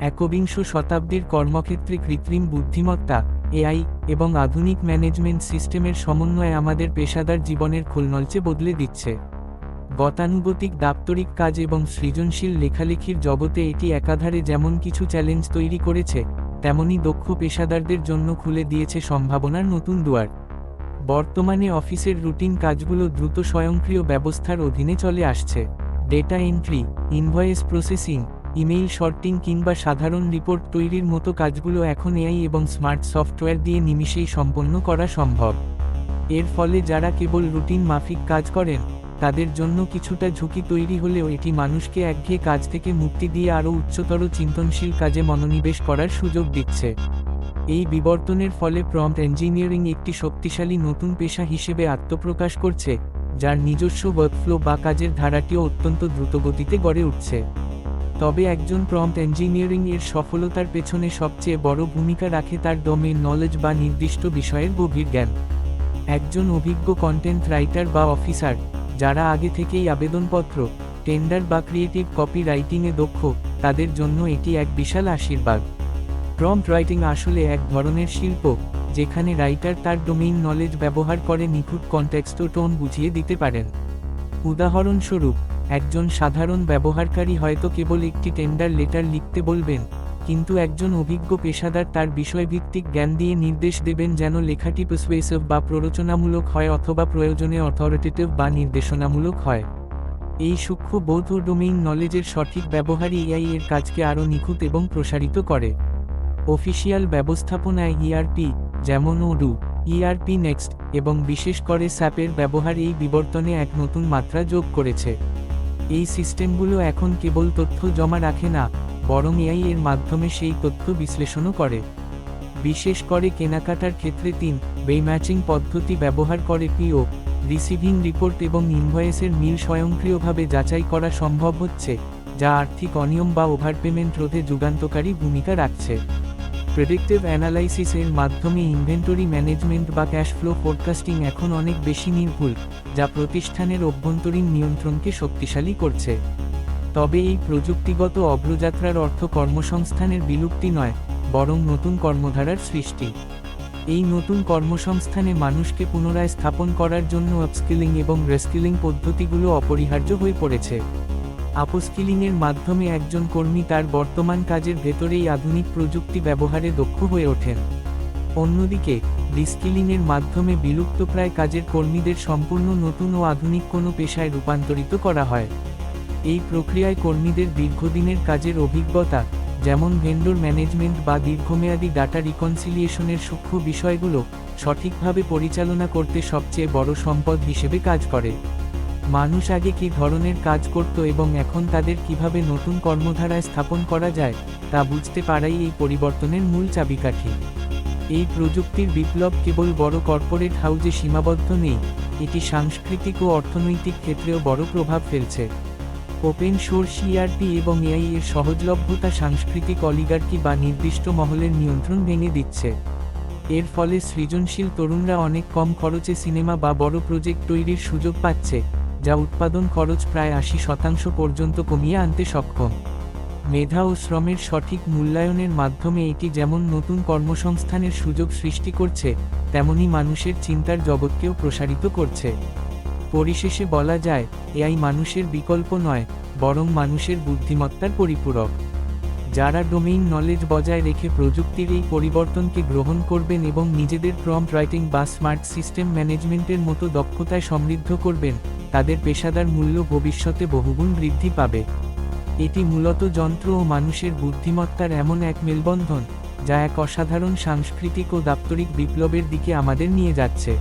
একবিংশ শতাব্দীর কর্মক্ষেত্রে কৃত্রিম বুদ্ধিমত্তা এআই এবং আধুনিক ম্যানেজমেন্ট সিস্টেমের সমন্বয়ে আমাদের পেশাদার জীবনের খোলনলচে বদলে দিচ্ছে। গতানুগতিক দাপ্তরিক কাজ এবং সৃজনশীল লেখালেখির জগতে এটি একাধারে যেমন কিছু চ্যালেঞ্জ তৈরি করেছে, তেমনি দক্ষ পেশাদারদের জন্য খুলে দিয়েছে সম্ভাবনার নতুন দুয়ার। বর্তমানে অফিসের রুটিন কাজগুলো দ্রুত স্বয়ংক্রিয় ব্যবস্থার অধীনে চলে আসছে। Data entry, invoice processing, email sorting কিংবা সাধারণ রিপোর্ট তৈরির মতো কাজগুলো এখন এআই এবং স্মার্ট সফটওয়্যার দিয়ে নিমিষেই সম্পন্ন করা সম্ভব। এর ফলে যারা কেবল রুটিন মাফিক কাজ করেন, তাদের জন্য কিছুটা ঝুঁকি তৈরি হলেও এটি মানুষকে একঘেয়ে কাজ থেকে মুক্তি দিয়ে আরও উচ্চতর চিন্তনশীল কাজে মনোনিবেশ করার সুযোগ দিচ্ছে। এই বিবর্তনের ফলে প্রম্পট ইঞ্জিনিয়ারিং একটি শক্তিশালী নতুন পেশা হিসেবে আত্মপ্রকাশ করছে, যার নিজস্ব ওয়ার্কফ্লো বা কাজের ধারাটিও অত্যন্ত দ্রুতগতিতে গড়ে উঠছে। তবে একজন প্রম্পট ইঞ্জিনিয়ারিং এর সফলতার পেছনে সবচেয়ে বড় ভূমিকা রাখে তার ডোমেইন নলেজ বা নির্দিষ্ট বিষয়ের গভীর জ্ঞান। একজন অভিজ্ঞ কন্টেন্ট রাইটার বা অফিসার, যারা আগে থেকেই আবেদনপত্র, টেন্ডার বা ক্রিয়েটিভ কপি রাইটিংয়ে দক্ষ, তাদের জন্য এটি এক বিশাল আশীর্বাদ। প্রম্পট রাইটিং আসলে এক ধরনের শিল্প, যেখানে রাইটার তার ডোমেইন নলেজ ব্যবহার করে নিখুঁত কনটেক্সট ও টোন বুঝিয়ে দিতে পারেন। উদাহরণস্বরূপ, একজন সাধারণ ব্যবহারকারী হয়তো কেবল একটি টেন্ডার লেটার লিখতে বলবেন, কিন্তু একজন অভিজ্ঞ পেশাদার তার বিষয়ভিত্তিক জ্ঞান দিয়ে নির্দেশ দেবেন যেন লেখাটি পারসুয়েসিভ বা প্ররোচনামূলক হয় অথবা প্রয়োজনে অথরিটেটিভ বা নির্দেশনামূলক হয়। এই সূক্ষ্ম বোধ ও ডোমেইন নলেজের সঠিক ব্যবহারই এআই এর কাজকে আরও নিখুঁত এবং প্রসারিত করে। অফিসিয়াল ব্যবস্থাপনায় ইআরপি, যেমন ওডু, ইআরপি নেক্সট এবং বিশেষ করে স্যাপের ব্যবহার এই বিবর্তনে এক নতুন মাত্রা যোগ করেছে। এই সিস্টেমগুলো এখন কেবল তথ্য জমা রাখে না, বরং এআই এর মাধ্যমে সেই তথ্য বিশ্লেষণও করে। বিশেষ করে কেনাকাটার ক্ষেত্রে 3-ওয়ে ম্যাচিং পদ্ধতি ব্যবহার করে পিও, রিসিভিং রিপোর্ট এবং ইনভয়েসের মিল স্বয়ংক্রিয়ভাবে যাচাই করা সম্ভব হচ্ছে, যা আর্থিক অনিয়ম বা ওভারপেমেন্ট রোধে যুগান্তকারী ভূমিকা রাখছে। প্রেডিক্টিভ অ্যানালাইসিস এর মাধ্যমে ইনভেন্টরি ম্যানেজমেন্ট বা ক্যাশ ফ্লো ফোরকাস্টিং এখন অনেক বেশি নির্ভুল, যা প্রতিষ্ঠানের অভ্যন্তরীণ নিয়ন্ত্রণকে শক্তিশালী করছে। তবে এই প্রযুক্তিগত অগ্রযাত্রার অর্থ কর্মসংস্থানের বিলুপ্তি নয়, বরং নতুন কর্মধারার সৃষ্টি। এই নতুন কর্মসংস্থানে মানুষকে পুনরায় স্থাপন করার জন্য আপস্কিলিং এবং রেস্কিলিং পদ্ধতিগুলো অপরিহার্য হয়ে পড়েছে। আপস্কিলিংয়ের মাধ্যমে একজন কর্মী তার বর্তমান কাজের ভেতরেই আধুনিক প্রযুক্তি ব্যবহারে দক্ষ হয়ে ওঠেন। অন্যদিকে, রিস্কিলিংয়ের মাধ্যমে বিলুপ্তপ্রায় কাজের কর্মীদের সম্পূর্ণ নতুন ও আধুনিক কোনো পেশায় রূপান্তরিত করা হয়। এই প্রক্রিয়ায় কর্মীদের দীর্ঘদিনের কাজের অভিজ্ঞতা, যেমন ভেন্ডর ম্যানেজমেন্ট বা দীর্ঘমেয়াদী ডাটা রিকনসিলিয়েশনের সূক্ষ্ম বিষয়গুলো, সঠিকভাবে পরিচালনা করতে সবচেয়ে বড় সম্পদ হিসেবে কাজ করে। মানুষ আগে কী ধরনের কাজ করত এবং এখন তাদের কিভাবে নতুন কর্মধারায় স্থাপন করা যায়, তা বুঝতে পারাই এই পরিবর্তনের মূল চাবিকাঠি। এই প্রযুক্তির বিপ্লব কেবল বড় কর্পোরেট হাউজে সীমাবদ্ধ নেই, এটি সাংস্কৃতিক ও অর্থনৈতিক ক্ষেত্রেও বড় প্রভাব ফেলছে। ওপেন সোর্স ইআরপি এবং এআই এর সহজলভ্যতা সাংস্কৃতিক অলিগার্কি বা নির্দিষ্ট মহলের নিয়ন্ত্রণ ভেঙে দিচ্ছে। এর ফলে সৃজনশীল তরুণরা অনেক কম খরচে সিনেমা বা বড় প্রজেক্ট তৈরির সুযোগ পাচ্ছে, যা উৎপাদন খরচ প্রায় 80% পর্যন্ত কমিয়ে আনতে সক্ষম। মেধা ও শ্রমের সঠিক মূল্যায়নের মাধ্যমে এটি যেমন নতুন কর্মসংস্থানের সুযোগ সৃষ্টি করছে, তেমনি মানুষের চিন্তার জগৎকেও প্রসারিত করছে। পরিশেষে বলা যায়, এআই মানুষের বিকল্প নয়, বরং মানুষের বুদ্ধিমত্তার পরিপূরক। যারা ডোমেইন নলেজ বজায় রেখে প্রযুক্তির এই পরিবর্তনকে গ্রহণ করবেন এবং নিজেদের প্রম্পট রাইটিং বা স্মার্ট সিস্টেম ম্যানেজমেন্টের মতো দক্ষতায় সমৃদ্ধ করবেন, তাদের পেশাদার মূল্য ভবিষ্যতে বহুগুণ বৃদ্ধি পাবে। এটি মূলত যন্ত্র ও মানুষের বুদ্ধিমত্তার এমন এক মেলবন্ধন, যা এক অসাধারণ সাংস্কৃতিক ও দাপ্তরিক বিপ্লবের দিকে আমাদের নিয়ে যাচ্ছে।